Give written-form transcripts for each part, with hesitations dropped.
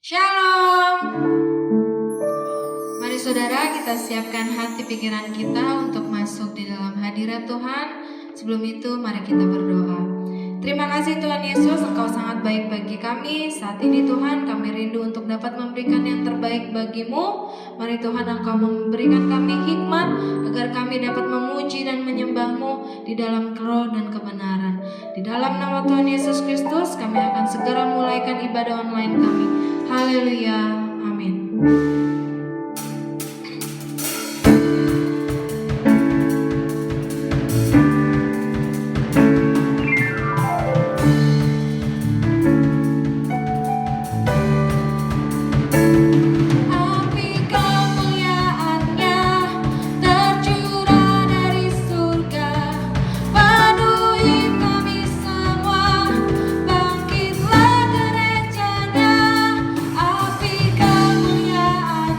Shalom. Mari saudara, kita siapkan hati pikiran kita untuk masuk di dalam hadirat Tuhan. Sebelum itu mari kita berdoa. Terima kasih Tuhan Yesus, Engkau sangat baik bagi kami. Saat ini Tuhan, kami rindu untuk dapat memberikan yang terbaik bagimu. Mari Tuhan, Engkau memberikan kami hikmat agar kami dapat memuji dan menyembah-Mu di dalam roh dan kebenaran. Di dalam nama Tuhan Yesus Kristus, kami akan segera mulaikan ibadah online kami. Haleluya, amin. Bangkitlah gerejanya, api kemuliaan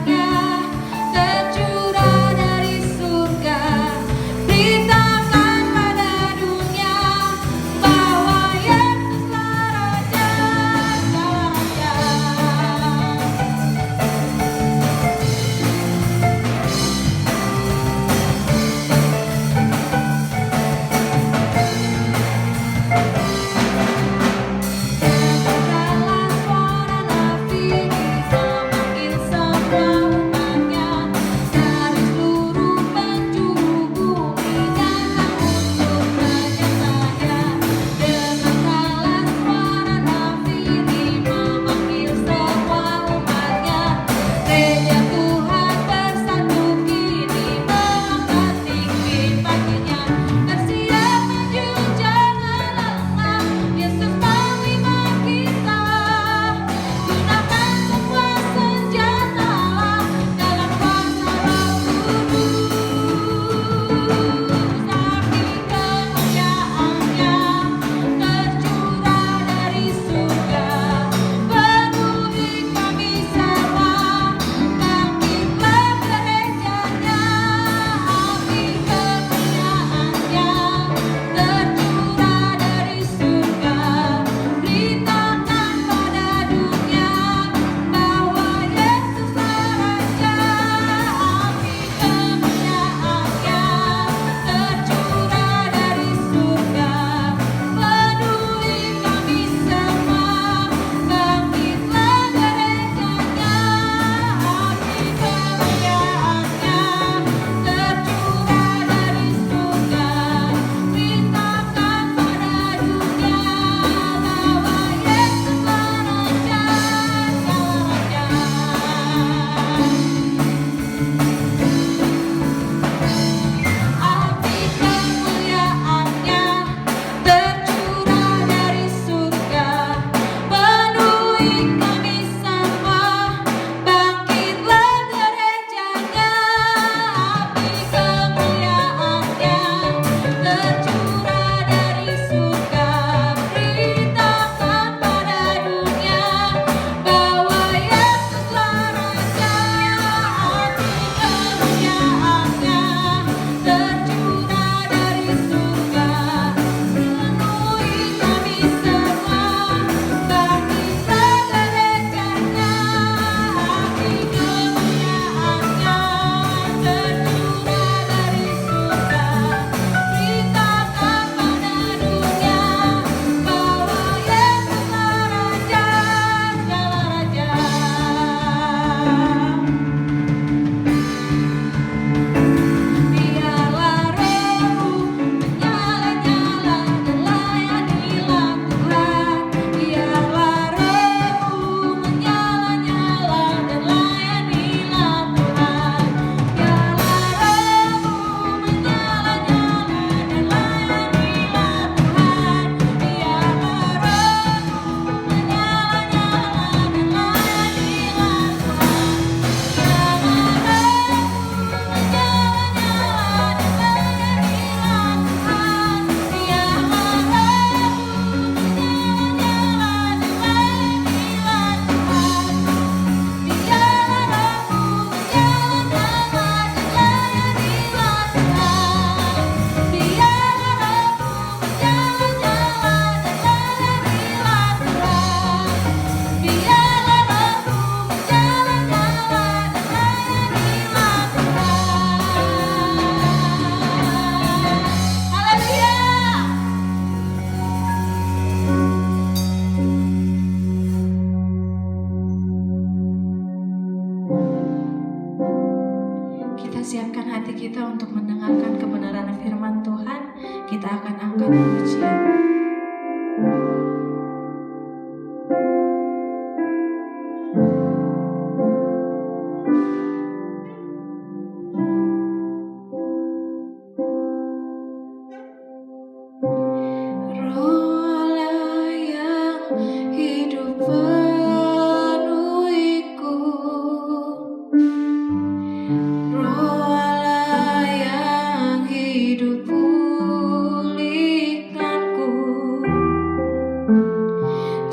siapkan hati kita untuk mendengarkan kebenaran firman Tuhan. Kita akan angkat pujian.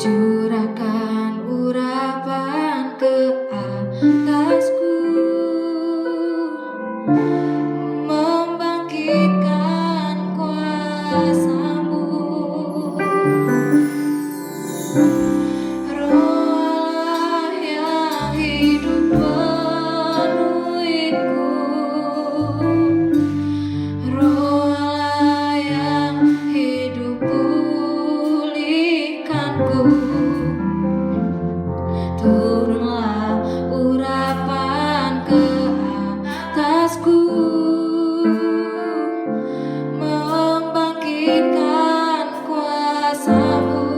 Curahkan urapan ke atasku, membangkitkan kuasa-Mu. Roh Allah yang hidup penuhiku, Roh Allah yang hidup pulihkanku. Turunlah urapan ke atasku, membangkitkan kuasa-Mu,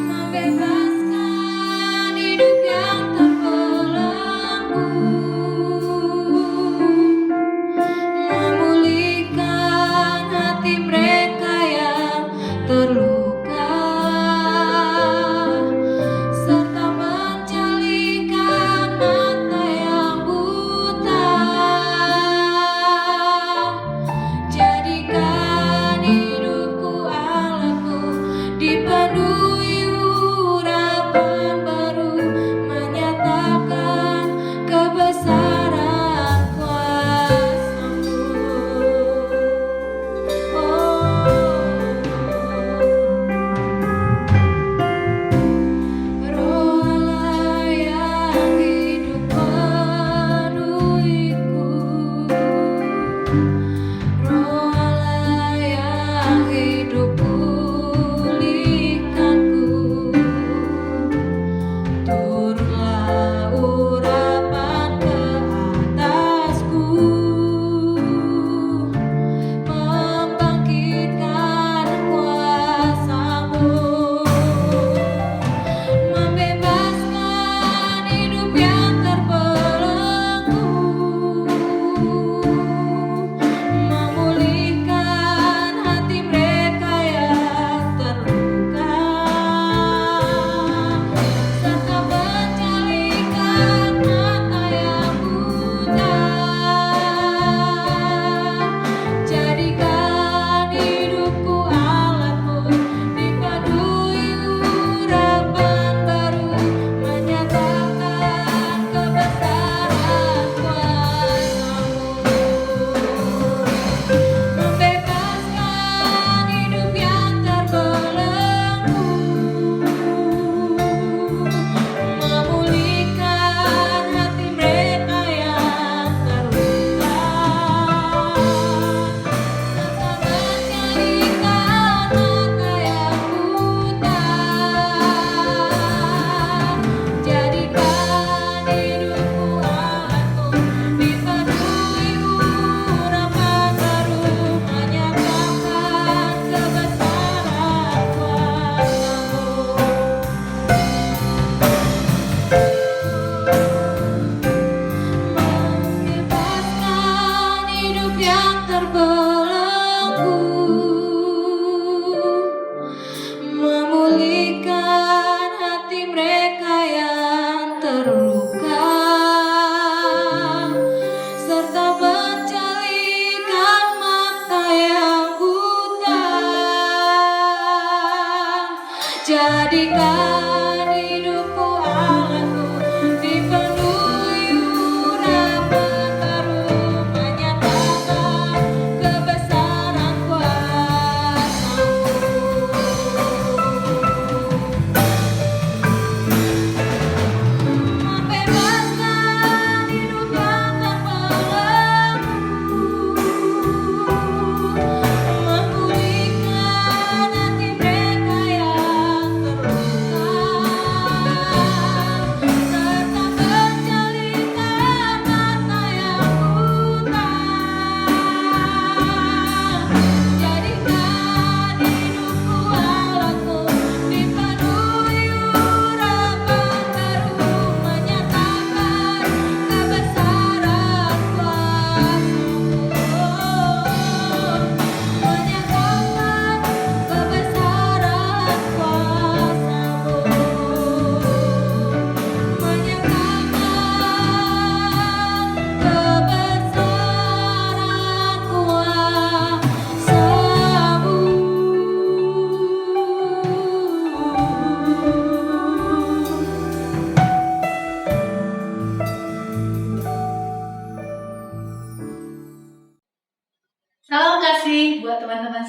membebaskan hidup yang terbelenggu, memulihkan hati mereka yang terluka.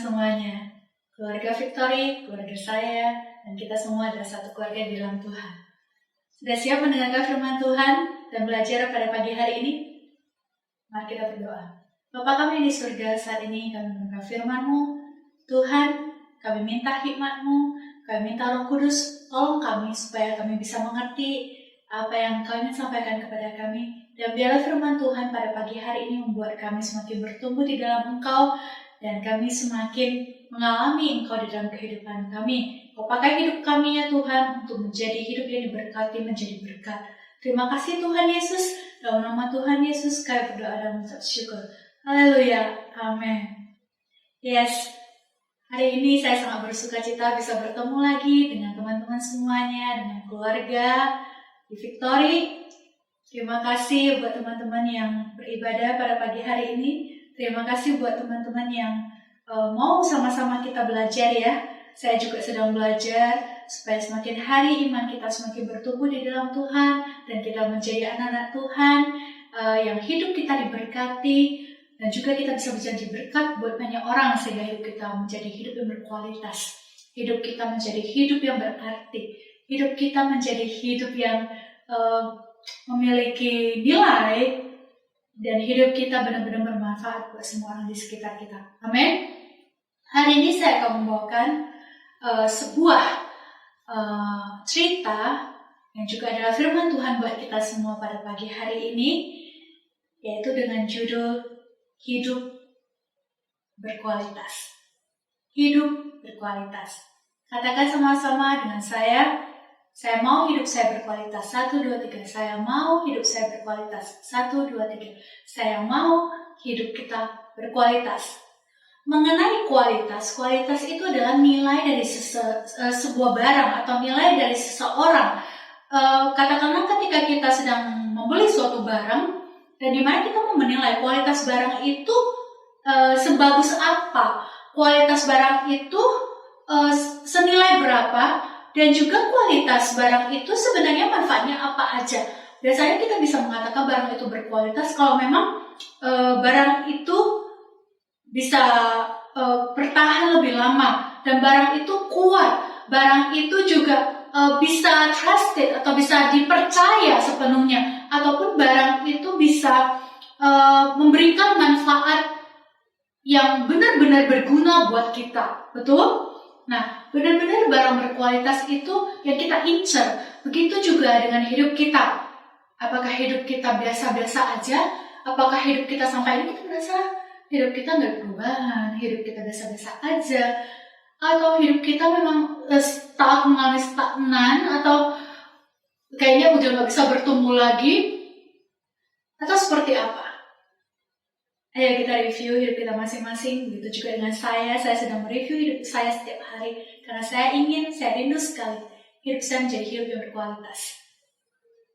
semuanya. Keluarga Victory, keluarga saya, dan kita semua adalah satu keluarga di dalam Tuhan. Sudah siap mendengarkan firman Tuhan dan belajar pada pagi hari ini? Mari kita berdoa. Bapa kami di surga, saat ini kami mendengar firman-Mu. Tuhan, kami minta hikmat-Mu, kami minta Roh Kudus, tolong kami supaya kami bisa mengerti apa yang Kau ingin sampaikan kepada kami. Dan biarlah firman Tuhan pada pagi hari ini membuat kami semakin bertumbuh di dalam Engkau, dan kami semakin mengalami Engkau di dalam kehidupan kami. Kau pakai hidup kami ya Tuhan untuk menjadi hidup yang diberkati, menjadi berkat. Terima kasih Tuhan Yesus. Dalam nama Tuhan Yesus kami berdoa dan mengucap syukur. Haleluya. Amin. Yes. Hari ini saya sangat bersuka cita bisa bertemu lagi dengan teman-teman semuanya, dengan keluarga di Victory. Terima kasih buat teman-teman yang beribadah pada pagi hari ini. Terima kasih buat teman-teman yang mau sama-sama kita belajar ya. Saya juga sedang belajar supaya semakin hari iman kita semakin bertumbuh di dalam Tuhan, dan kita menjadi anak-anak Tuhan yang hidup kita diberkati, dan juga kita bisa menjadi berkat buat banyak orang sehingga hidup kita menjadi hidup yang berkualitas. Hidup kita menjadi hidup yang berarti. Hidup kita menjadi hidup yang memiliki nilai, dan hidup kita benar-benar bermanfaat buat semua orang di sekitar kita. Amin. Hari ini saya akan membawakan sebuah cerita yang juga adalah firman Tuhan buat kita semua pada pagi hari ini, yaitu dengan judul Hidup Berkualitas. Hidup berkualitas. Katakan sama-sama dengan saya mau hidup saya berkualitas. 1, 2, 3. Saya mau hidup saya berkualitas. 1, 2, 3. Saya mau hidup kita berkualitas. Mengenai kualitas itu adalah nilai dari sebuah barang atau nilai dari seseorang. Katakanlah ketika kita sedang membeli suatu barang, dan di mana kita mau menilai kualitas barang itu sebagus apa, kualitas barang itu senilai berapa, dan juga kualitas barang itu sebenarnya manfaatnya apa aja. Biasanya kita bisa mengatakan barang itu berkualitas kalau memang barang itu bisa bertahan lebih lama, dan barang itu kuat, barang itu juga bisa trusted atau bisa dipercaya sepenuhnya, ataupun barang itu bisa memberikan manfaat yang benar-benar berguna buat kita. Betul? Nah, benar-benar barang berkualitas itu yang kita incar. Begitu juga dengan hidup kita. Apakah hidup kita biasa-biasa aja? Apakah hidup kita sampai ini kita merasa hidup kita nggak perubahan, hidup kita biasa-biasa aja? Atau hidup kita memang mengalami stagnan, atau kayaknya udah nggak bisa bertumbuh lagi, atau seperti apa? Ayo kita review hidup kita masing-masing. Begitu juga dengan saya sedang mereview hidup saya setiap hari, karena saya rindu sekali hidup saya menjadi hidup yang berkualitas.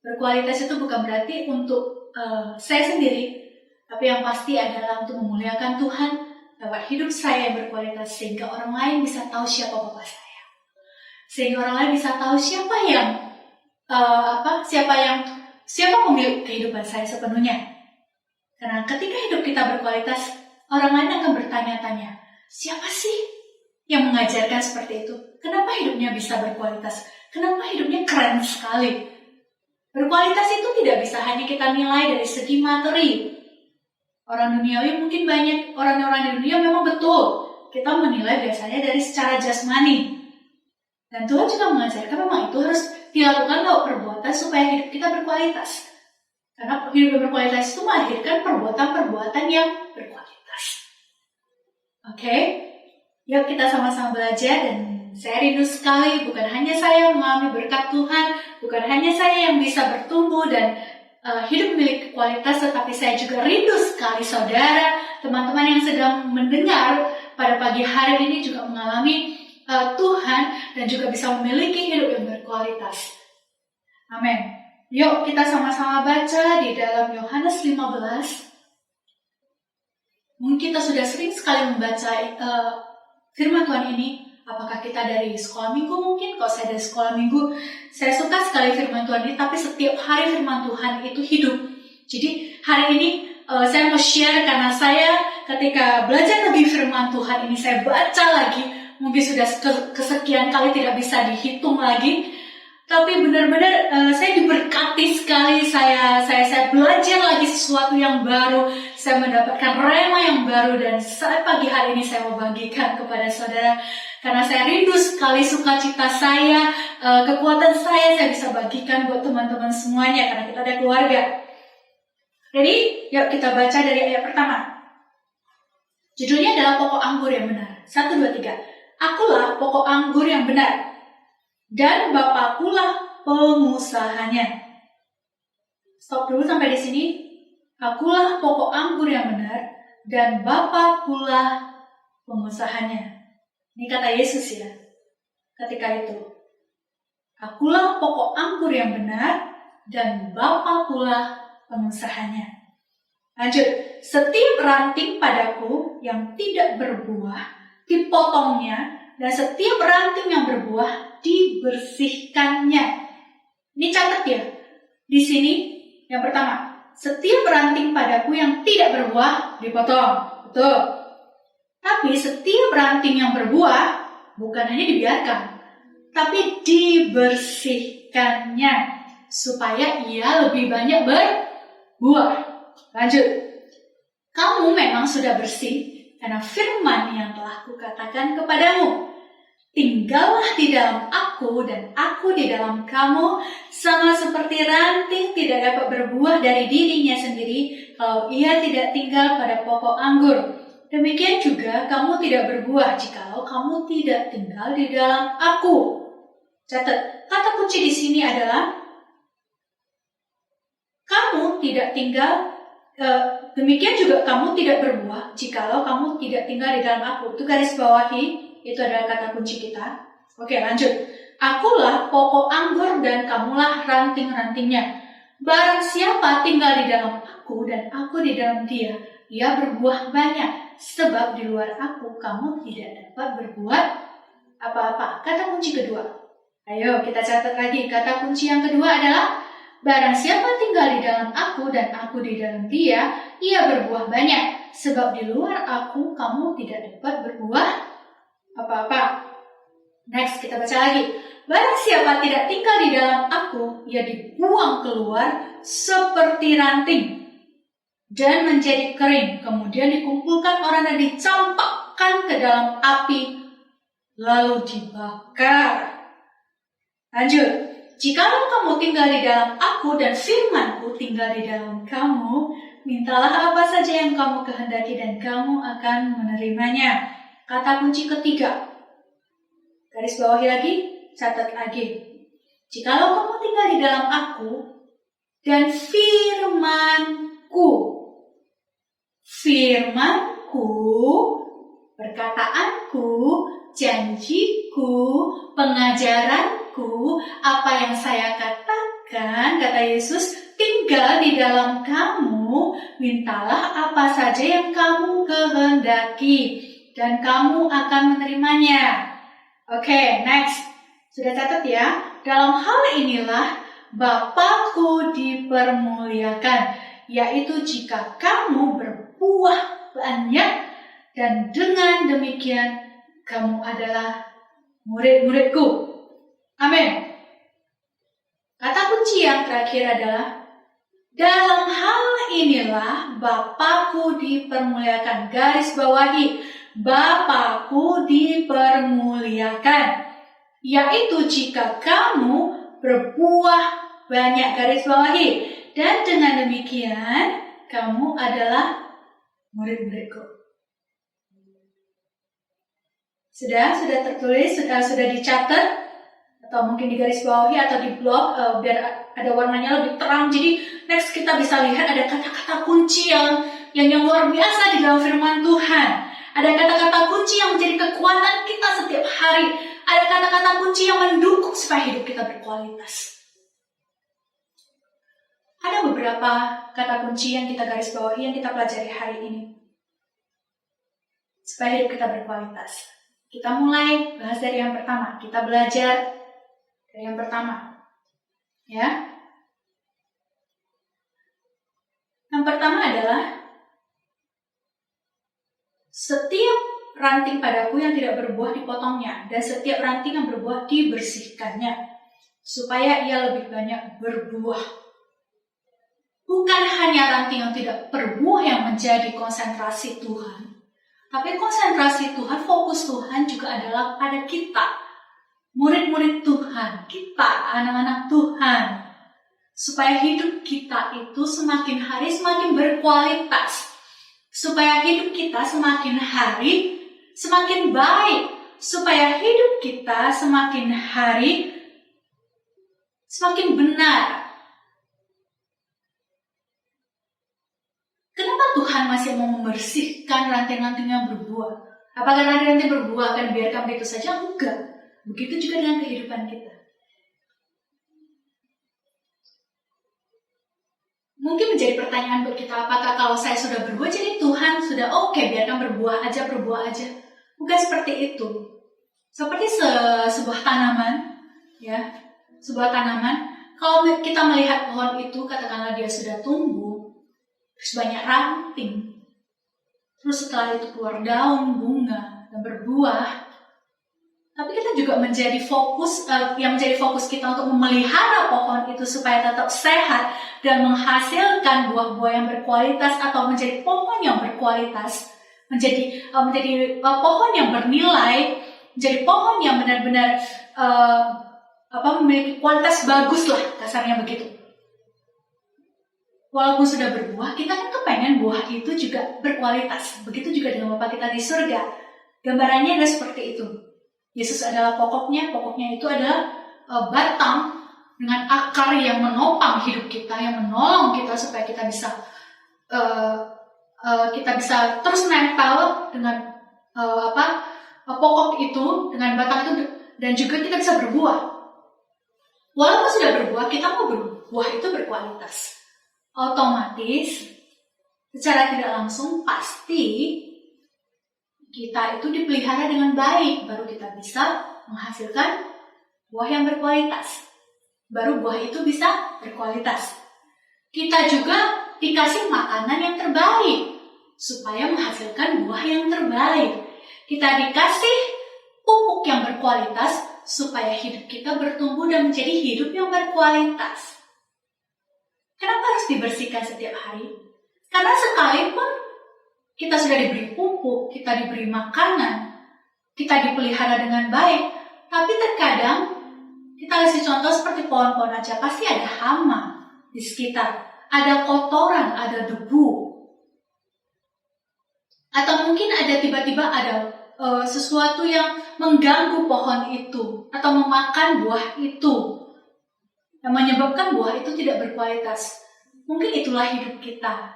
Berkualitas itu bukan berarti untuk saya sendiri, tapi yang pasti adalah untuk memuliakan Tuhan lewat hidup saya yang berkualitas, sehingga orang lain bisa tahu siapa Bapa saya, sehingga orang lain bisa tahu siapa pemilik kehidupan saya sepenuhnya. Karena ketika hidup kita berkualitas, orang lain akan bertanya-tanya, siapa sih yang mengajarkan seperti itu? Kenapa hidupnya bisa berkualitas? Kenapa hidupnya keren sekali? Berkualitas itu tidak bisa hanya kita nilai dari segi materi. Orang duniawi mungkin banyak, orang-orang di dunia memang betul kita menilai biasanya dari secara jasmani. Dan Tuhan juga mengajarkan memang itu harus dilakukan lewat perbuatan supaya hidup kita berkualitas. Karena hidup berkualitas itu melahirkan perbuatan-perbuatan yang berkualitas. Oke? Yuk kita sama-sama belajar, dan saya rindu sekali bukan hanya saya mengalami berkat Tuhan, bukan hanya saya yang bisa bertumbuh dan hidup memiliki kualitas, tetapi saya juga rindu sekali saudara, teman-teman yang sedang mendengar pada pagi hari ini juga mengalami Tuhan dan juga bisa memiliki hidup yang berkualitas. Amin. Yuk kita sama-sama baca di dalam Yohanes 15. Mungkin kita sudah sering sekali membaca firman Tuhan ini. Apakah kita dari sekolah minggu mungkin? Kalau saya dari sekolah minggu, saya suka sekali firman Tuhan ini, tapi setiap hari firman Tuhan itu hidup. Jadi hari ini saya mau share karena saya ketika belajar lebih firman Tuhan ini saya baca lagi, mungkin sudah kesekian kali tidak bisa dihitung lagi. Tapi benar-benar saya diberkati sekali, saya belajar lagi sesuatu yang baru, saya mendapatkan rema yang baru, dan saat pagi hari ini saya mau bagikan kepada saudara, karena saya rindu sekali sukacita saya, kekuatan saya bisa bagikan buat teman-teman semuanya, karena kita ada keluarga. Jadi, yuk kita baca dari ayat pertama. Judulnya adalah pokok anggur yang benar. 1, 2, 3. Akulah pokok anggur yang benar, dan Bapakkulah pengusahanya. Stop dulu sampai di sini. Akulah pokok anggur yang benar, dan Bapakkulah pengusahanya. Ini kata Yesus ya, ketika itu. Akulah pokok anggur yang benar, dan Bapakkulah pengusahanya. Lanjut. Setiap ranting padaku yang tidak berbuah, dipotongnya, dan setiap ranting yang berbuah, dibersihkannya. Ini catat ya. Di sini, yang pertama, setiap ranting padaku yang tidak berbuah, dipotong. Betul. Tapi setiap ranting yang berbuah, bukan hanya dibiarkan, tapi dibersihkannya, supaya ia lebih banyak berbuah. Lanjut. Kamu memang sudah bersih, karena firman yang telah kukatakan kepadamu. Tinggallah di dalam aku dan aku di dalam kamu, sama seperti ranting tidak dapat berbuah dari dirinya sendiri kalau ia tidak tinggal pada pokok anggur. Demikian juga kamu tidak berbuah jikalau kamu tidak tinggal di dalam aku. Catat, kata kunci di sini adalah kamu tidak tinggal. Demikian juga kamu tidak berbuah jikalau kamu tidak tinggal di dalam aku. Itu garis bawahi, itu adalah kata kunci kita. Oke, lanjut. Akulah pokok anggur dan kamulah ranting-rantingnya. Barang siapa tinggal di dalam aku dan aku di dalam dia, ia berbuah banyak. Sebab di luar aku kamu tidak dapat berbuat apa-apa. Kata kunci kedua. Ayo kita catat lagi. Kata kunci yang kedua adalah barang siapa tinggal di dalam aku dan aku di dalam dia, ia berbuah banyak. Sebab di luar aku, kamu tidak dapat berbuah apa-apa. Next, kita baca lagi. Barang siapa tidak tinggal di dalam aku, ia dibuang keluar seperti ranting dan menjadi kering. Kemudian dikumpulkan orang dan dicampakkan ke dalam api, lalu dibakar. Lanjut. Jikalau kamu tinggal di dalam aku dan firman-Ku tinggal di dalam kamu, mintalah apa saja yang kamu kehendaki dan kamu akan menerimanya. Kata kunci ketiga. Garis bawahi lagi, catat lagi. Jikalau kamu tinggal di dalam aku dan firman-Ku. Firman-Ku, perkataanku, janjiku, pengajaranku, apa yang saya katakan, kata Yesus, tinggal di dalam kamu, mintalah apa saja yang kamu kehendaki, dan kamu akan menerimanya. Oke, next. Sudah catat ya? Dalam hal inilah Bapakku dipermuliakan, yaitu jika kamu berbuah banyak, dan dengan demikian kamu adalah murid-muridku. Amin. Kata kunci yang terakhir adalah dalam hal inilah Bapakku dipermuliakan. Garis bawahi, Bapakku dipermuliakan, yaitu jika kamu berbuah banyak. Garis bawahi. Dan dengan demikian kamu adalah murid-muridku. Sudah tertulis, sudah dicatat, atau mungkin di garis bawahi atau di blog, biar ada warnanya lebih terang. Jadi next kita bisa lihat ada kata-kata kunci yang luar biasa di dalam firman Tuhan. Ada kata-kata kunci yang menjadi kekuatan kita setiap hari. Ada kata-kata kunci yang mendukung supaya hidup kita berkualitas. Ada beberapa kata kunci yang kita garis bawahi, yang kita pelajari hari ini, supaya hidup kita berkualitas. Kita mulai bahas dari yang pertama. Kita belajar dari yang pertama. Ya. Yang pertama adalah Setiap ranting padaku yang tidak berbuah dipotongnya, dan setiap ranting yang berbuah dibersihkannya, supaya ia lebih banyak berbuah. Bukan hanya ranting yang tidak berbuah yang menjadi konsentrasi Tuhan, tapi konsentrasi Tuhan, fokus Tuhan juga adalah pada kita, murid-murid Tuhan, kita, anak-anak Tuhan, supaya hidup kita itu semakin hari semakin berkualitas, supaya hidup kita semakin hari semakin baik, supaya hidup kita semakin hari semakin benar. Kenapa Tuhan masih mau membersihkan ranting-ranting yang berbuah? Apakah ranting-ranting berbuah akan biarkan begitu saja? Enggak. Begitu juga dengan kehidupan kita. Mungkin menjadi pertanyaan buat kita, apakah kalau saya sudah berbuah, jadi Tuhan sudah oke, biarkan berbuah aja. Bukan seperti itu. Seperti sebuah tanaman, ya, sebuah tanaman. Kalau kita melihat pohon itu, katakanlah dia sudah tumbuh, terus banyak ranting, terus setelah itu keluar daun, bunga, dan berbuah. Tapi kita juga menjadi fokus, yang menjadi fokus kita untuk memelihara pohon itu supaya tetap sehat dan menghasilkan buah-buah yang berkualitas, atau menjadi pohon yang berkualitas, menjadi pohon yang bernilai, menjadi pohon yang benar-benar memiliki kualitas bagus lah, kasarnya begitu. Walaupun sudah berbuah, kita kan kepengen buah itu juga berkualitas. Begitu juga dengan Bapa kita di surga. Gambarannya adalah seperti itu. Yesus adalah pokoknya itu adalah batang dengan akar yang menopang hidup kita, yang menolong kita supaya kita bisa terus nempel dengan pokok itu, dengan batang itu, dan juga kita bisa berbuah. Walaupun sudah berbuah, kita mau berbuah itu berkualitas. Otomatis, secara tidak langsung pasti kita itu dipelihara dengan baik, baru kita bisa menghasilkan buah yang berkualitas. Baru buah itu bisa berkualitas. Kita juga dikasih makanan yang terbaik, supaya menghasilkan buah yang terbaik. Kita dikasih pupuk yang berkualitas, supaya hidup kita bertumbuh dan menjadi hidup yang berkualitas. Kenapa harus dibersihkan setiap hari? Karena sekalipun kita sudah diberi pupuk, kita diberi makanan, kita dipelihara dengan baik, tapi terkadang kita kasih contoh seperti pohon-pohon aja, pasti ada hama di sekitar, ada kotoran, ada debu, atau mungkin ada tiba-tiba ada sesuatu yang mengganggu pohon itu atau memakan buah itu, yang menyebabkan buah itu tidak berkualitas. Mungkin itulah hidup kita.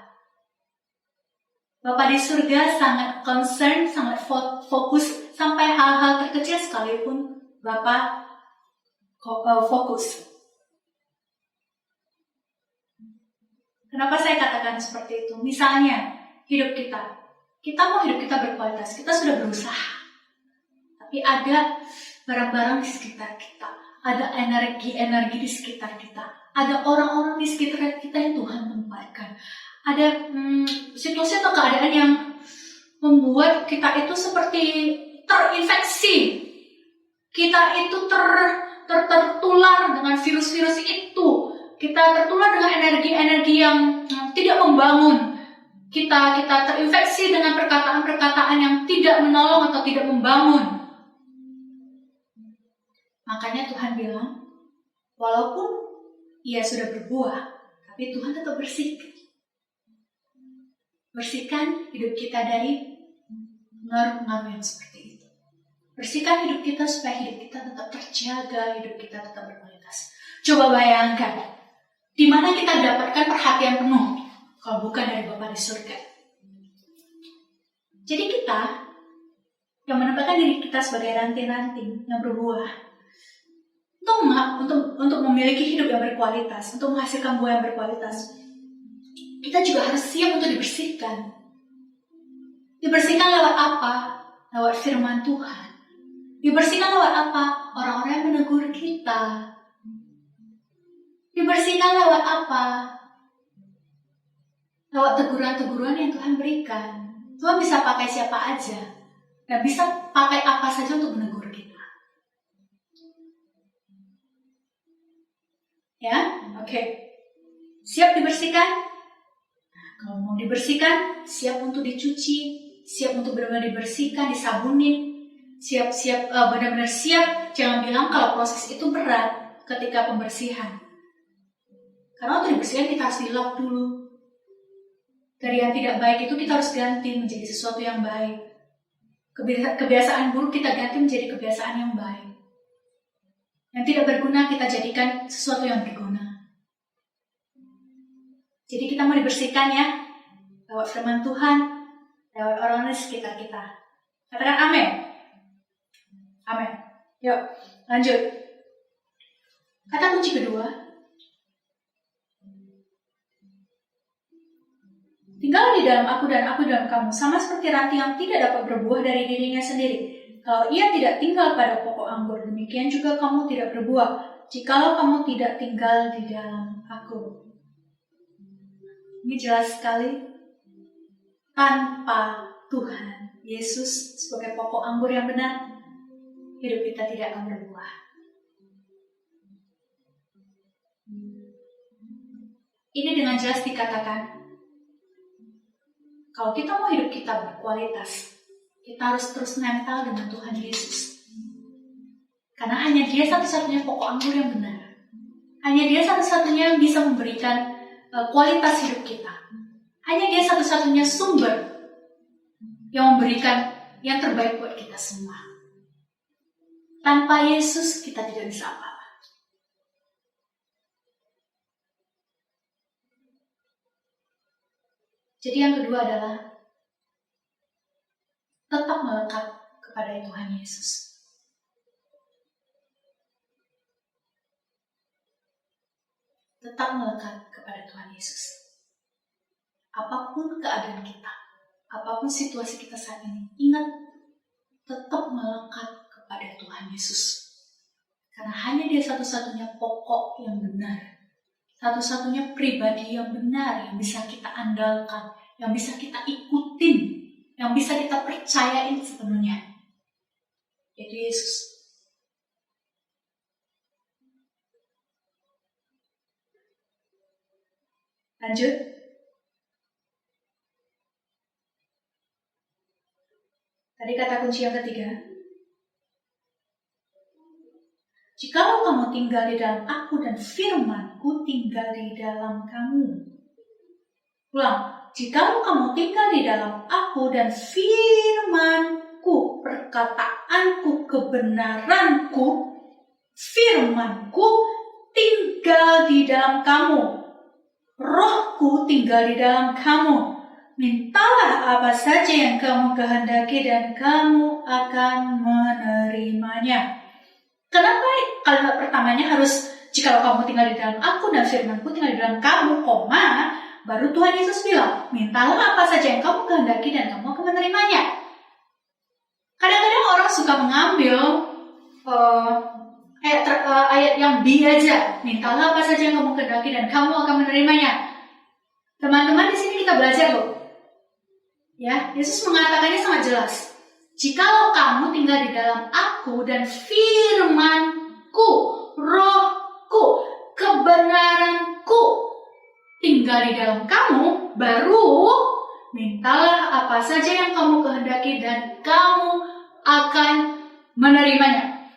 Bapa di surga sangat concern, sangat fokus, sampai hal-hal terkecil sekalipun Bapa fokus. Kenapa saya katakan seperti itu? Misalnya, hidup kita mau hidup kita berkualitas, kita sudah berusaha. Tapi ada barang-barang di sekitar kita, ada energi-energi di sekitar kita, ada orang-orang di sekitar kita yang Tuhan tempatkan. Ada situasi atau keadaan yang membuat kita itu seperti terinfeksi. Kita itu tertular dengan virus-virus itu. Kita tertular dengan energi-energi yang tidak membangun. Kita terinfeksi dengan perkataan-perkataan yang tidak menolong atau tidak membangun. Makanya Tuhan bilang, walaupun ia sudah berbuah, tapi Tuhan tetap bersihkan. Bersihkan hidup kita dari pengaruh-pengaruh yang seperti itu. Bersihkan hidup kita supaya hidup kita tetap terjaga, hidup kita tetap berkualitas. Coba bayangkan, di mana kita dapatkan perhatian penuh kalau bukan dari Bapa di surga. Jadi kita yang menempatkan diri kita sebagai ranting-ranting yang berbuah untuk memiliki hidup yang berkualitas, untuk menghasilkan buah yang berkualitas, kita juga harus siap untuk dibersihkan. Dibersihkan lewat apa? Lewat firman Tuhan. Dibersihkan lewat apa? Orang-orang yang menegur kita. Dibersihkan lewat apa? Lewat teguran-teguran yang Tuhan berikan. Tuhan bisa pakai siapa aja, dan bisa pakai apa saja untuk menegur kita. Ya, oke. Siap dibersihkan? Kalau mau dibersihkan, siap untuk dicuci, siap untuk benar-benar dibersihkan, disabunin, siap-siap, benar-benar siap. Jangan bilang kalau proses itu berat ketika pembersihan. Karena untuk dibersihkan kita harus dilap dulu. Dari yang tidak baik itu kita harus ganti menjadi sesuatu yang baik. Kebiasaan buruk kita ganti menjadi kebiasaan yang baik. Yang tidak berguna kita jadikan sesuatu yang berguna. Jadi kita mau dibersihkan ya, lewat firman Tuhan, lewat orang-orang di sekitar kita. Katakan amin. Amin. Yuk, lanjut. Kata kunci kedua. Tinggallah di dalam aku dan aku dalam kamu, sama seperti ranting yang tidak dapat berbuah dari dirinya sendiri. Kalau ia tidak tinggal pada pokok anggur, demikian juga kamu tidak berbuah, jikalau kamu tidak tinggal di dalam aku. Ini jelas sekali, tanpa Tuhan Yesus sebagai pokok anggur yang benar, hidup kita tidak akan berbuah. Ini dengan jelas dikatakan, kalau kita mau hidup kita berkualitas, kita harus terus nempel dengan Tuhan Yesus. Karena hanya Dia satu-satunya pokok anggur yang benar. Hanya Dia satu-satunya yang bisa memberikan kualitas hidup kita. Hanya Dia satu-satunya sumber yang memberikan yang terbaik buat kita semua. Tanpa Yesus kita tidak bisa apa-apa. Jadi yang kedua adalah tetap melekat kepada Tuhan Yesus. Tetap melekat kepada Tuhan Yesus. Apapun keadaan kita, apapun situasi kita saat ini, ingat, tetap melekat kepada Tuhan Yesus. Karena hanya Dia satu-satunya pokok yang benar, satu-satunya pribadi yang benar yang bisa kita andalkan, yang bisa kita ikutin, yang bisa kita percayain sepenuhnya, yaitu Yesus. Lanjut. Tadi kata kunci yang ketiga. Jikalau kamu tinggal di dalam aku dan firman-Ku tinggal di dalam kamu. Ulang. Jikalau kamu tinggal di dalam aku dan firman-Ku, perkataanku, kebenaranku, firman-Ku tinggal di dalam kamu. Roh-Ku tinggal di dalam kamu. Mintalah apa saja yang kamu kehendaki dan kamu akan menerimanya. Kenapa kalimat pertamanya harus jikalau kamu tinggal di dalam aku dan firman-Ku tinggal di dalam kamu, baru Tuhan Yesus bilang, mintalah apa saja yang kamu kehendaki dan kamu akan menerimanya. Kadang-kadang orang suka mengambil ayat yang B aja, mintalah apa saja yang kamu kehendaki dan kamu akan menerimanya. Teman-teman, di sini kita belajar loh. Ya, Yesus mengatakannya sangat jelas. Jikalau kamu tinggal di dalam aku dan firman-Ku, roh-Ku, kebenaran-Ku tinggal di dalam kamu, baru mintalah apa saja yang kamu kehendaki dan kamu akan menerimanya.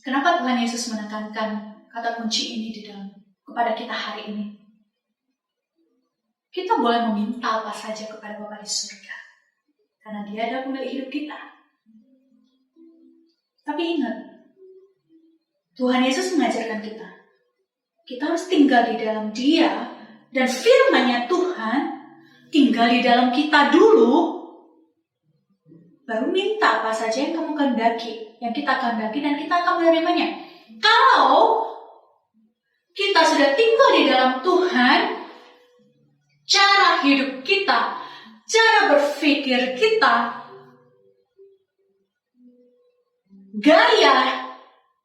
Kenapa Tuhan Yesus menekankan kata kunci ini di dalam kepada kita hari ini? Kita boleh meminta apa saja kepada Bapa di surga, karena Dia adalah pemilik hidup kita. Tapi ingat, Tuhan Yesus mengajarkan kita harus tinggal di dalam Dia, dan firman-Nya Tuhan tinggal di dalam kita dulu, baru minta apa saja yang kamu kehendaki, yang kita kehendaki, dan kita akan menerimanya. Kalau kita sudah tinggal di dalam Tuhan, cara hidup kita, cara berpikir kita, gaya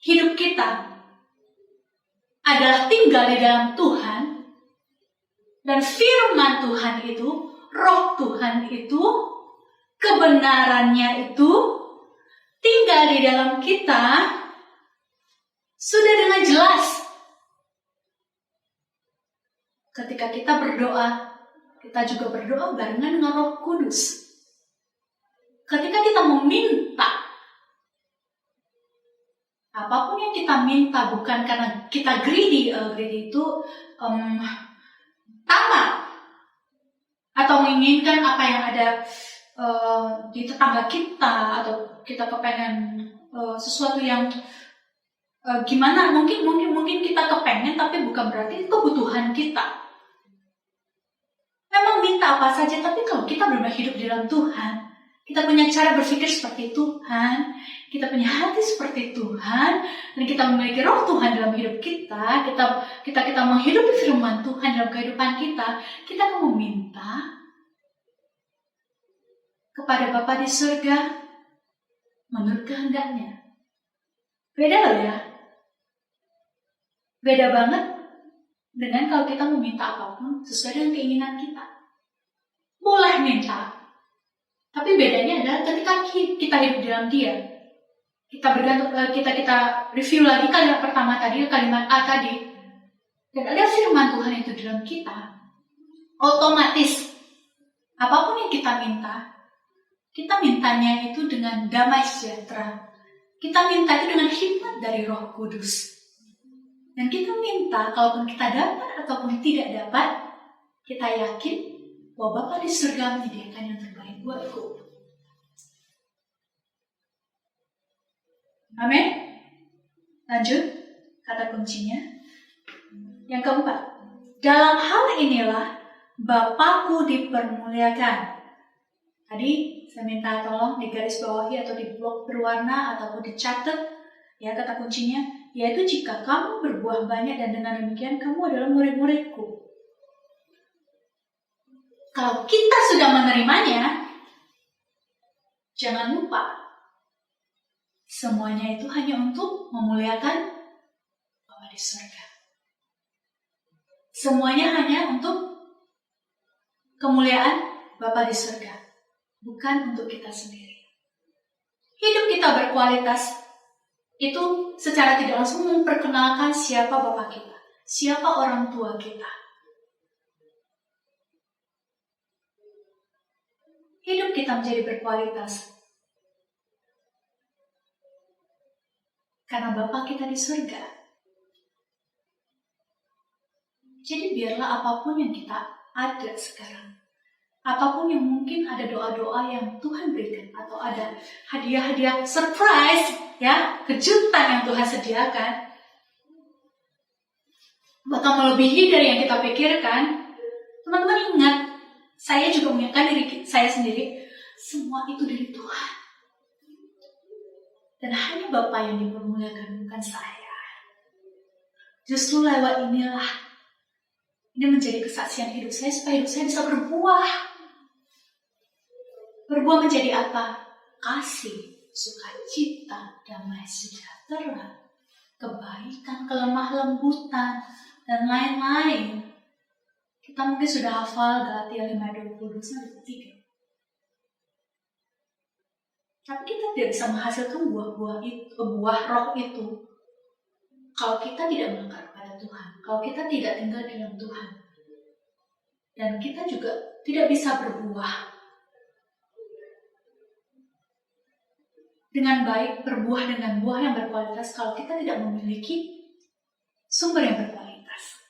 hidup kita adalah tinggal di dalam Tuhan, Dan firman Tuhan itu, roh Tuhan itu, kebenarannya itu tinggal di dalam kita sudah dengan jelas. Ketika kita berdoa, kita juga berdoa barengan dengan Roh Kudus. Ketika kita meminta, apapun yang kita minta bukan karena kita greedy itu tamak atau menginginkan apa yang ada di tetangga kita, atau kita kepengen sesuatu yang gimana, mungkin kita kepengen tapi bukan berarti itu kebutuhan kita. Memang minta apa saja, tapi kalau kita benar-benar hidup di dalam Tuhan, kita punya cara berpikir seperti Tuhan, kita punya hati seperti Tuhan, dan kita memiliki roh Tuhan dalam hidup kita, kita menghidupi firman Tuhan dalam kehidupan kita akan meminta kepada Bapa di surga menurut kehendaknya. Beda loh ya. Beda banget dengan kalau kita meminta apapun sesuai dengan keinginan kita. Boleh minta, tapi bedanya adalah ketika kita hidup di dalam Dia. Kita bergantung, kita review lagi kalimat pertama tadi, kalimat A tadi, dan ada firman Tuhan itu di dalam kita. Otomatis apapun yang kita mintanya itu dengan damai sejahtera. Kita minta itu dengan hikmat dari Roh Kudus. Dan kita minta, kalaupun kita dapat ataupun tidak dapat, kita yakin bahwa Bapa di surga menyediakan yang terbaik buatku. Amin. Lanjut, kata kuncinya. Yang keempat, dalam hal inilah Bapakku dipermuliakan. Tadi saya minta tolong digaris bawahi atau di blok berwarna ataupun dicatat ya kata kuncinya, yaitu jika kamu berbuah banyak dan dengan demikian kamu adalah murid-muridku. Kalau kita sudah menerimanya, jangan lupa semuanya itu hanya untuk memuliakan Bapa di surga. Semuanya hanya untuk kemuliaan Bapa di surga, bukan untuk kita sendiri. Hidup kita berkualitas itu secara tidak langsung memperkenalkan siapa Bapa kita, siapa orang tua kita. Hidup kita menjadi berkualitas karena Bapa kita di surga. Jadi biarlah apapun yang kita ada sekarang, apapun yang mungkin ada doa-doa yang Tuhan berikan, atau ada hadiah-hadiah surprise, ya, kejutan yang Tuhan sediakan, bahkan melebihi dari yang kita pikirkan. Teman-teman ingat, saya juga mengingatkan diri saya sendiri, semua itu dari Tuhan. Dan hanya Bapa yang dipermuliakan, bukan saya. Justru lewat inilah, ini menjadi kesaksian hidup saya, supaya hidup saya bisa berbuah. Berbuah menjadi apa? Kasih, sukacita, damai sejahtera, kebaikan, kelemah lembutan, dan lain-lain. Kita mungkin sudah hafal Galatia 5:22-23. Tapi kita tidak bisa menghasilkan buah roh itu kalau kita tidak melangkah kepada Tuhan, kalau kita tidak tinggal di dalam Tuhan. Dan kita juga tidak bisa berbuah dengan baik, berbuah dengan buah yang berkualitas kalau kita tidak memiliki sumber yang berkualitas.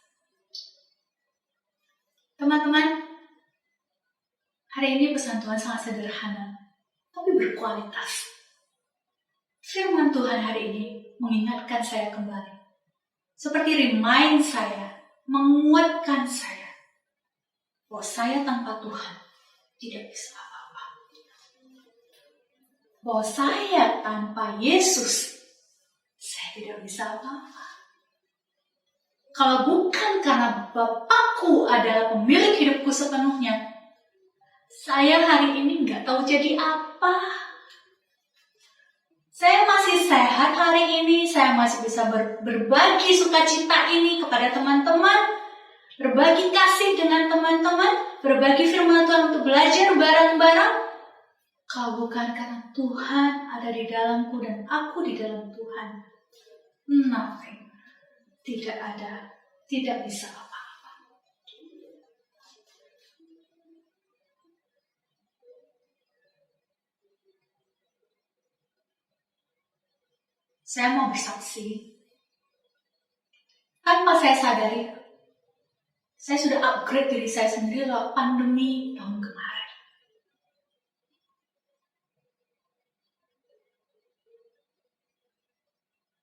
Teman-teman, hari ini pesan Tuhan sangat sederhana, tapi berkualitas. Firman Tuhan hari ini mengingatkan saya kembali, seperti remind saya, menguatkan saya, bahwa saya tanpa Tuhan tidak bisa apa-apa. Bahwa saya tanpa Yesus, saya tidak bisa apa-apa. Kalau bukan karena Bapakku adalah pemilik hidupku sepenuhnya, saya hari ini nggak tahu jadi apa. Saya masih sehat hari ini, saya masih bisa berbagi sukacita ini kepada teman-teman berbagi kasih dengan teman-teman, berbagi firman Tuhan untuk belajar bareng-bareng. Kalau bukan karena Tuhan ada di dalamku dan aku di dalam Tuhan, nothing, tidak ada, tidak bisa apa-apa. Saya mau bersaksi, tanpa saya sadari, saya sudah upgrade diri saya sendiri lewat pandemi tahun kemarin.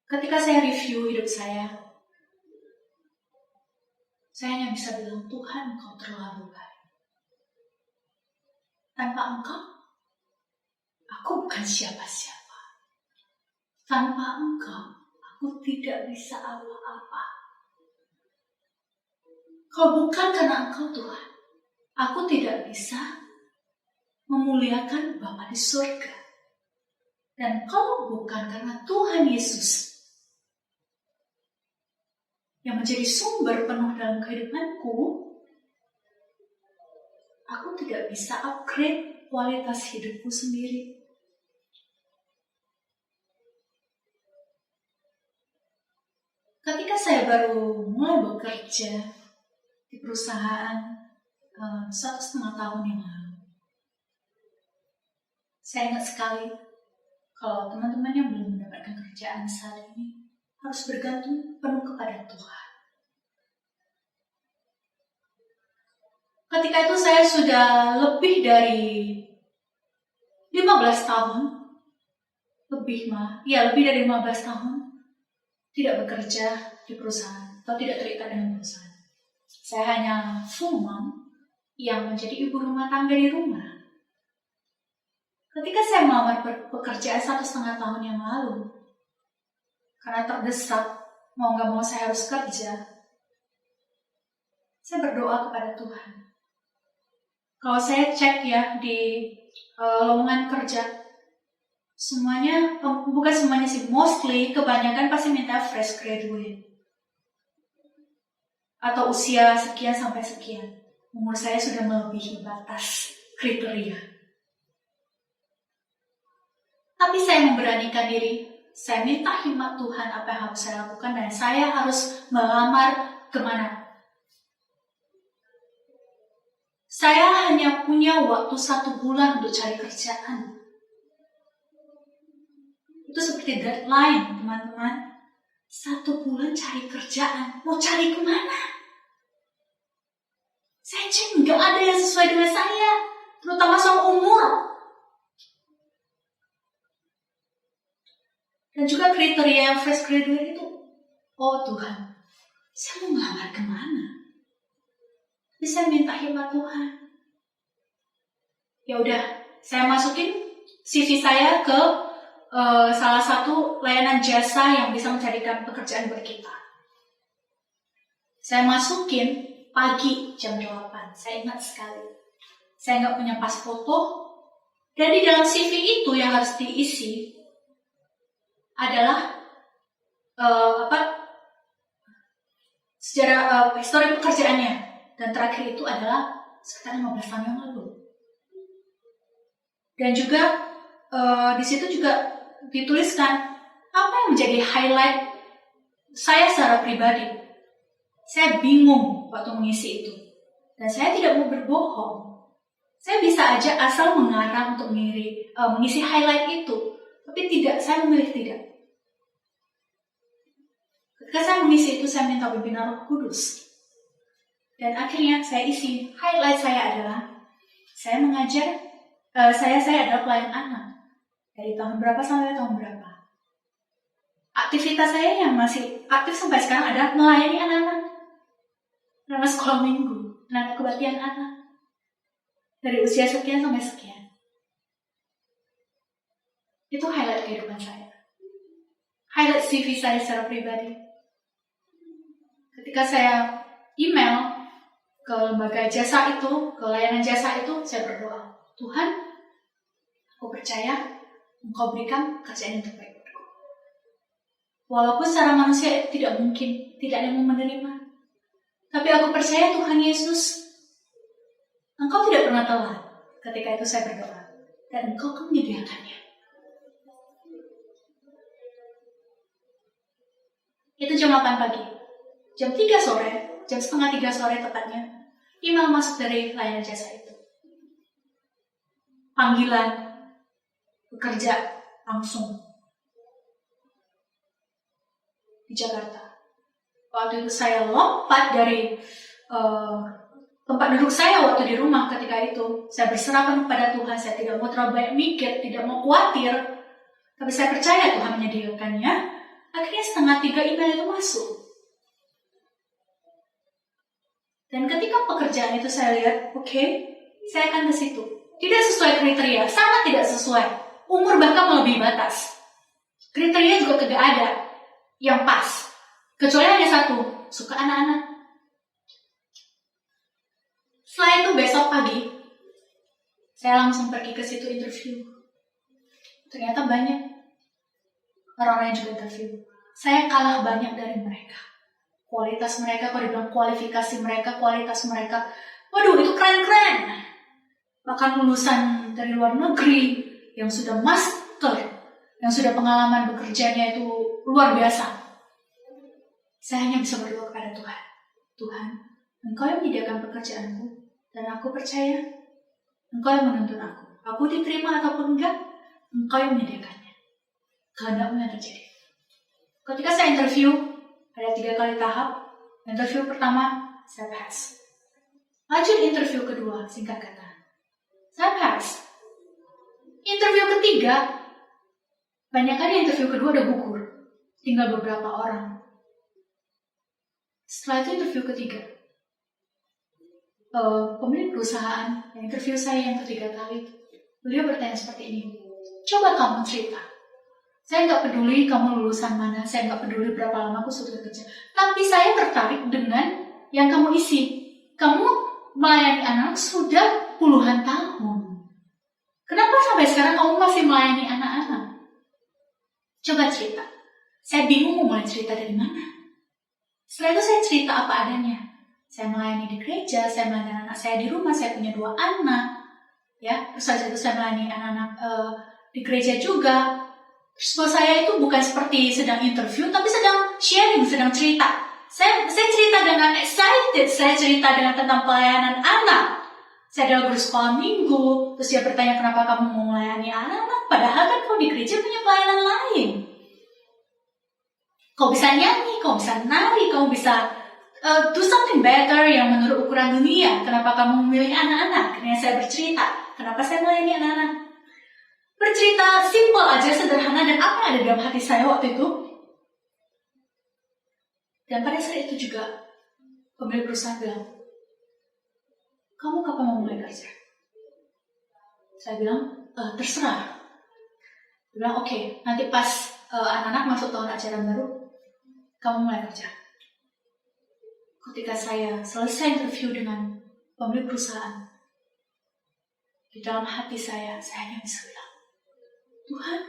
Ketika saya review hidup saya hanya bisa bilang, Tuhan, Engkau terlalu baik. Tanpa Engkau, aku bukan siapa-siapa. Tanpa Engkau, aku tidak bisa apa-apa. Kalau bukan karena Engkau, Tuhan, aku tidak bisa memuliakan Bapa di surga. Dan kalau bukan karena Tuhan Yesus yang menjadi sumber penuh dalam kehidupanku, aku tidak bisa upgrade kualitas hidupku sendiri. Ketika saya baru mulai bekerja di perusahaan 1,5 tahun yang lalu, saya ingat sekali kalau teman-teman yang belum mendapatkan kerjaan saat ini harus bergantung penuh kepada Tuhan. Ketika itu saya sudah lebih dari 15 tahun, lebih dari 15 tahun tidak bekerja di perusahaan atau tidak terikat dengan perusahaan. Saya hanya full mom yang menjadi ibu rumah tangga di rumah. Ketika saya melamar pekerjaan 1,5 tahun yang lalu, karena terdesak, mau gak mau saya harus kerja, saya berdoa kepada Tuhan. Kalau saya cek ya di lowongan kerja, semuanya, bukan semuanya sih, mostly, kebanyakan pasti minta fresh graduate. Atau usia sekian sampai sekian. Umur saya sudah melebihi batas kriteria. Tapi saya memberanikan diri, saya minta hikmat Tuhan apa yang harus saya lakukan dan saya harus melamar kemana. Saya hanya punya waktu 1 bulan untuk cari kerjaan. Itu seperti deadline, teman-teman. 1 bulan cari kerjaan. Mau cari kemana? Saya cek nggak ada yang sesuai dengan saya. Terutama soal umur. Dan juga kriteria fresh graduate itu. Oh Tuhan, saya mau melamar kemana? Tapi saya minta hikmat Tuhan. Ya udah, saya masukin CV saya ke salah satu layanan jasa yang bisa mencarikan pekerjaan buat kita. Saya masukin pagi jam 8. Saya ingat sekali. Saya nggak punya pas foto. Dan di dalam CV itu yang harus diisi adalah sejarah histori pekerjaannya. Dan terakhir itu adalah sekitar 15 tahun yang lalu. Dan juga di situ juga dituliskan apa yang menjadi highlight saya secara pribadi. Saya bingung waktu mengisi itu. Dan saya tidak mau berbohong. Saya bisa aja asal mengarang untuk mengisi highlight itu. Tapi tidak, saya memilih tidak. Ketika saya mengisi itu, saya minta pimpinan Roh Kudus. Dan akhirnya saya isi. Highlight saya adalah, saya mengajar, saya adalah pelayan anak. Dari tahun berapa sampai tahun berapa. Aktivitas saya yang masih aktif sampai sekarang adalah melayani anak-anak. Anak sekolah minggu, anak kebaktian anak. Dari usia sekian sampai sekian. Itu highlight kehidupan saya. Highlight CV saya secara pribadi. Ketika saya email ke lembaga jasa itu, ke layanan jasa itu, saya berdoa, Tuhan, aku percaya Engkau berikan kerjaan yang terbaik untukku. Walaupun secara manusia itu tidak mungkin, tidak ada yang mau menerima. Tapi aku percaya Tuhan Yesus, Engkau tidak pernah telat ketika itu saya berdoa. Dan Engkau akan menyediakannya. Itu jam 8 pagi. Jam 3 sore, jam setengah 3 sore tepatnya, email masuk dari layanan jasa itu. Panggilan bekerja langsung di Jakarta. Waktu itu saya lompat dari tempat duduk saya waktu di rumah ketika itu. Saya berserahkan kepada Tuhan. Saya tidak mau terlalu banyak mikir, tidak mau khawatir. Tapi saya percaya Tuhan menyediakannya. Akhirnya setengah 3 email itu masuk. Dan ketika pekerjaan itu saya lihat, oke, saya akan ke situ. Tidak sesuai kriteria, sangat tidak sesuai. Umur bahkan melebihi batas. Kriteria juga tidak ada yang pas. Kecuali hanya satu, suka anak-anak. Setelah itu besok pagi, saya langsung pergi ke situ interview. Ternyata banyak orang-orang yang juga interview. Saya kalah banyak dari mereka. Kualitas mereka, kalau dibilang kualifikasi mereka, kualitas mereka, waduh itu keren-keren. Bahkan lulusan dari luar negeri yang sudah master, yang sudah pengalaman bekerjanya itu luar biasa. Saya hanya bisa berdoa kepada Tuhan. Tuhan, Engkau yang menyediakan pekerjaanku, dan aku percaya Engkau yang menuntun aku. Aku diterima ataupun enggak, Engkau yang menyediakannya. Kehendakmu yang terjadi. Ketika saya interview, ada 3 kali tahap. Interview pertama, saya pass. Lanjut interview kedua, singkat kata, saya pass. Interview ketiga, banyak kali interview kedua udah gugur. Tinggal beberapa orang. Setelah itu interview ketiga, pemilik perusahaan yang interview saya yang ketiga kali, beliau bertanya seperti ini, coba kamu cerita. Saya nggak peduli kamu lulusan mana, saya nggak peduli berapa lama aku sudah kerja. Tapi saya tertarik dengan yang kamu isi. Kamu melayani anak sudah puluhan tahun. Kenapa sampai sekarang kamu masih melayani anak-anak? Coba cerita. Saya bingung mau mulai cerita dari mana. Setelah itu saya cerita apa adanya. Saya melayani di gereja, saya melayani anak saya di rumah, saya punya 2 anak. Ya, terus saja itu saya melayani anak-anak di gereja juga. Terus buat saya itu bukan seperti sedang interview, tapi sedang sharing, sedang cerita. Saya cerita dengan excited, saya cerita dengan tentang pelayanan anak. Saya adalah guru sekolah minggu, terus dia bertanya kenapa kamu mau melayani anak-anak, padahal kan kau di gereja punya pelayanan lain. Kau bisa nyanyi, kau bisa nari, kau bisa do something better yang menurut ukuran dunia. Kenapa kamu memilih anak-anak? Kemudian saya bercerita, kenapa saya melayani anak-anak. Bercerita simple aja, sederhana, dan apa yang ada dalam hati saya waktu itu. Dan pada saat itu juga, pemilik perusahaan bilang, kamu kapan mau mulai kerja? Saya bilang, terserah. Dia bilang, oke, nanti pas anak-anak masuk tahun ajaran baru, kamu mulai kerja. Ketika saya selesai interview dengan pemilik perusahaan, di dalam hati saya hanya bisa bilang, Tuhan,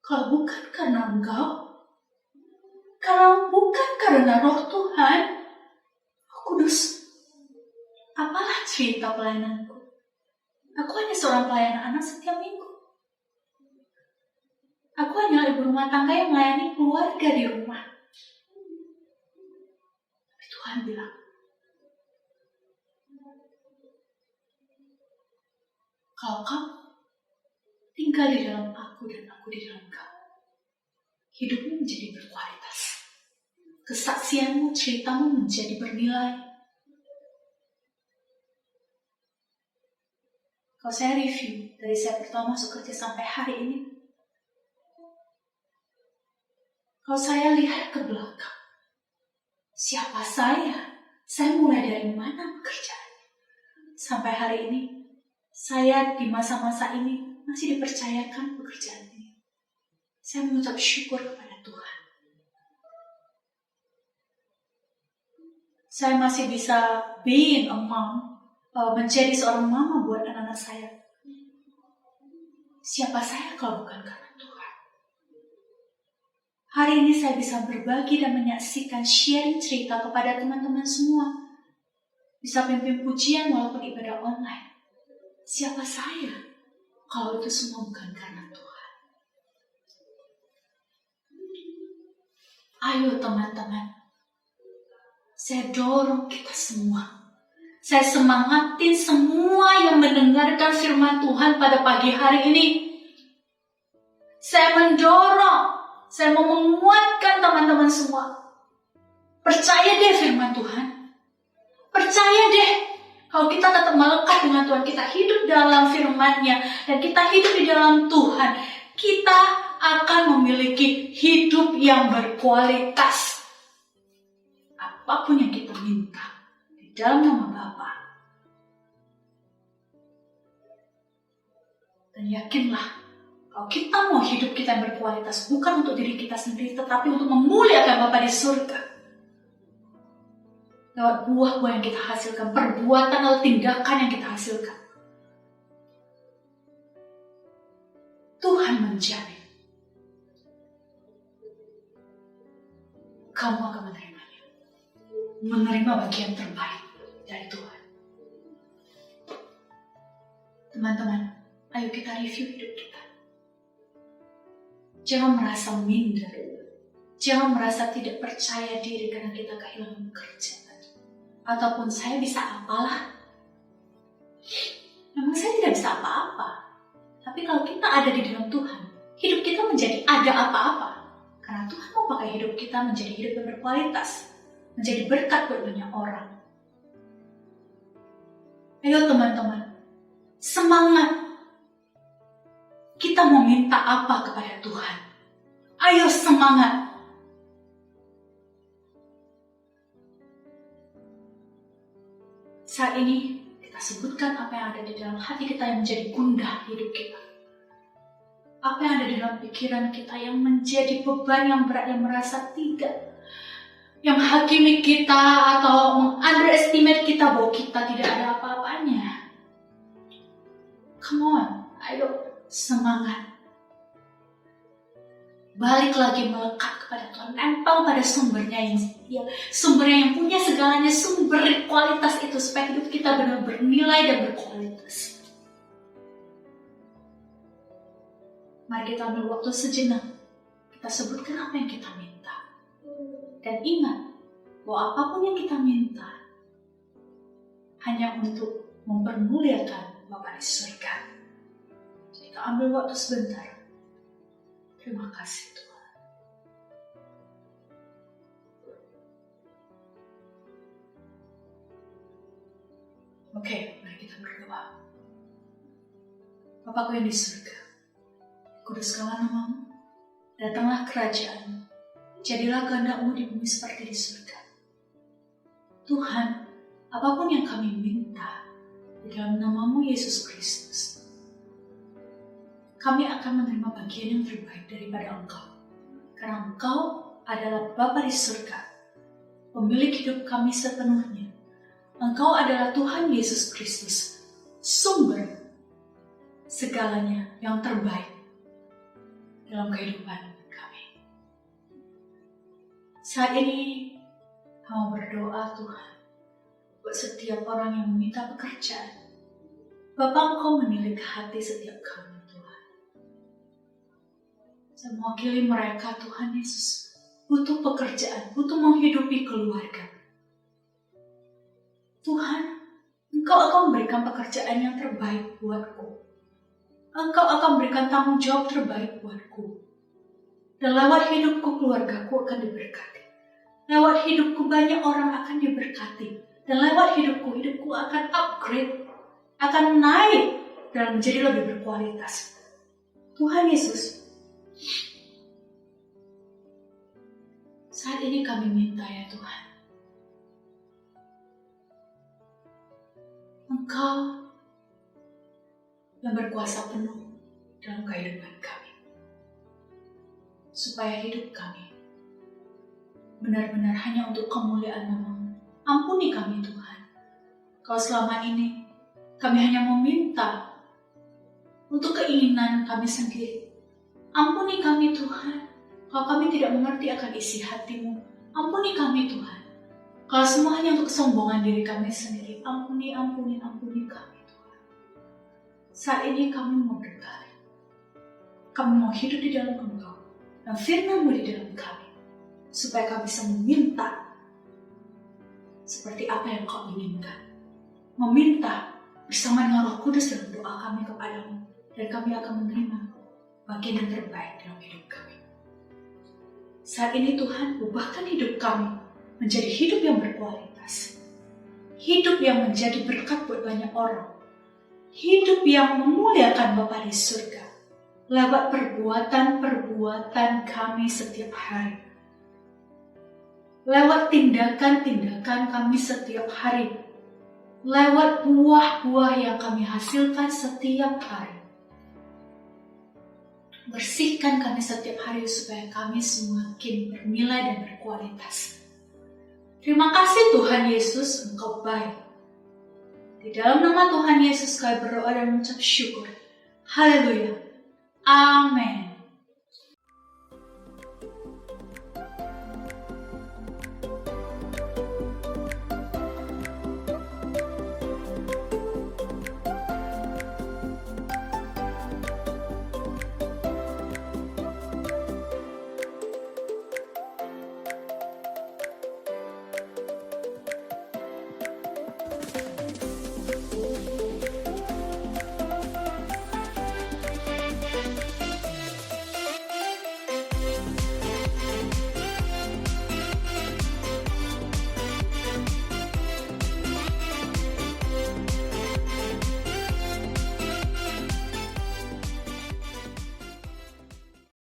kalau bukan karena Engkau, kalau bukan karena Roh Tuhan, Roh Kudus, apalah cerita pelayananku? Aku hanya seorang pelayan anak setiap minggu. Aku hanya ibu rumah tangga yang melayani keluarga di rumah. Tapi Tuhan bilang, kalau kamu tinggal di dalam aku dan aku di dalam kamu, hidupmu menjadi berkualitas. Kesaksianmu, ceritamu menjadi bernilai. Kalau saya review dari saya pertama masuk kerja sampai hari ini, kalau saya lihat ke belakang, siapa saya mulai dari mana pekerjaannya. Sampai hari ini, saya di masa-masa ini masih dipercayakan pekerjaan ini. Saya mengucap syukur kepada Tuhan. Saya masih bisa being a mom, menjadi seorang mama buat anak-anak saya. Siapa saya kalau bukan karena Tuhan? Hari ini saya bisa berbagi dan menyaksikan sharing cerita kepada teman-teman semua. Bisa pimpin pujian walaupun ibadah online. Siapa saya kalau itu semua bukan karena Tuhan? Ayo teman-teman, saya dorong kita semua. Saya semangatin semua yang mendengarkan firman Tuhan pada pagi hari ini. Saya mendorong, saya mau menguatkan teman-teman semua. Percaya deh firman Tuhan. Percaya deh, kalau kita tetap melekat dengan Tuhan, kita hidup dalam firman-Nya, dan kita hidup di dalam Tuhan, kita akan memiliki hidup yang berkualitas. Apapun yang kita minta di dalam nama Bapa. Dan yakinlah, kalau kita mau hidup kita yang berkualitas, bukan untuk diri kita sendiri, tetapi untuk memuliakan Bapa di surga. Lewat buah-buah yang kita hasilkan, perbuatan atau tindakan yang kita hasilkan. Tuhan menjamin kamu akan menerimanya. Menerima bagian terbaik dari Tuhan. Teman-teman, ayo kita review hidup kita. Jangan merasa minder. Jangan merasa tidak percaya diri karena kita kehilangan pekerjaan. Ataupun saya bisa apalah. Memang saya tidak bisa apa-apa. Tapi kalau kita ada di dalam Tuhan, hidup kita menjadi ada apa-apa. Karena Tuhan mau pakai hidup kita menjadi hidup yang berkualitas. Menjadi berkat buat banyak orang. Ayo teman-teman, semangat. Kita mau minta apa kepada Tuhan? Ayo semangat. Saat ini kita sebutkan apa yang ada di dalam hati kita yang menjadi gundah hidup kita. Apa yang ada di dalam pikiran kita yang menjadi beban yang berat, yang merasa tidak, yang hakimi kita atau meng-underestimate kita bahwa kita tidak ada apa-apanya. Come on, ayo semangat. Balik lagi melekat kepada Tuhan, nempel pada sumbernya yang punya segalanya, sumber kualitas itu, supaya hidup kita benar bernilai dan berkualitas. Mari kita ambil waktu sejenak, kita sebutkan apa yang kita minta, dan ingat bahwa apapun yang kita minta hanya untuk mempermuliakan Bapa di surga. Kita ambil waktu sebentar. Terima kasih Tuhan. Oke, mari kita berdoa. Bapakku yang di surga, kuduskanlah nama-Mu, datanglah kerajaan-Mu, jadilah kehendak-Mu di bumi seperti di surga. Tuhan, apapun yang kami minta di dalam nama-Mu Yesus Kristus, kami akan menerima bagian yang terbaik daripada Engkau. Karena Engkau adalah Bapa di surga, pemilik hidup kami sepenuhnya. Engkau adalah Tuhan Yesus Kristus, sumber segalanya yang terbaik dalam kehidupan kami. Saat ini, kami berdoa Tuhan, buat setiap orang yang meminta pekerjaan. Bapa, Engkau menilik hati setiap kami. Saya mewakili mereka, Tuhan Yesus, butuh pekerjaan, butuh menghidupi keluarga. Tuhan, Engkau akan memberikan pekerjaan yang terbaik buatku. Engkau akan memberikan tanggung jawab terbaik buatku. Dan lewat hidupku, keluargaku akan diberkati. Lewat hidupku, banyak orang akan diberkati. Dan lewat hidupku akan upgrade, akan naik dan menjadi lebih berkualitas. Tuhan Yesus, saat ini kami minta ya Tuhan, Engkau yang berkuasa penuh dalam kehidupan kami, supaya hidup kami benar-benar hanya untuk kemuliaan nama-Mu. Ampuni kami Tuhan, kalau selama ini kami hanya meminta untuk keinginan kami sendiri. Ampuni kami Tuhan, Kalau kami tidak mengerti akan isi hati-Mu, ampuni kami Tuhan. Kalau semua hanya untuk kesombongan diri kami sendiri, ampuni kami Tuhan. Saat ini kami mau berkali. Kami mau hidup di dalam Engkau dan firman-Mu di dalam kami, supaya kami bisa meminta seperti apa yang Kau inginkan. Meminta bersama dengan Roh Kudus dalam doa kami kepada-Mu, dan kami akan menerima bagian yang terbaik dalam hidup kami. Saat ini Tuhan, ubahkan hidup kami menjadi hidup yang berkualitas. Hidup yang menjadi berkat buat banyak orang. Hidup yang memuliakan Bapa di surga. Lewat perbuatan-perbuatan kami setiap hari. Lewat tindakan-tindakan kami setiap hari. Lewat buah-buah yang kami hasilkan setiap hari. Bersihkan kami setiap hari supaya kami semakin bernilai dan berkualitas. Terima kasih Tuhan Yesus, Engkau baik. Di dalam nama Tuhan Yesus kami berdoa dan mengucap syukur. Haleluya. Amin.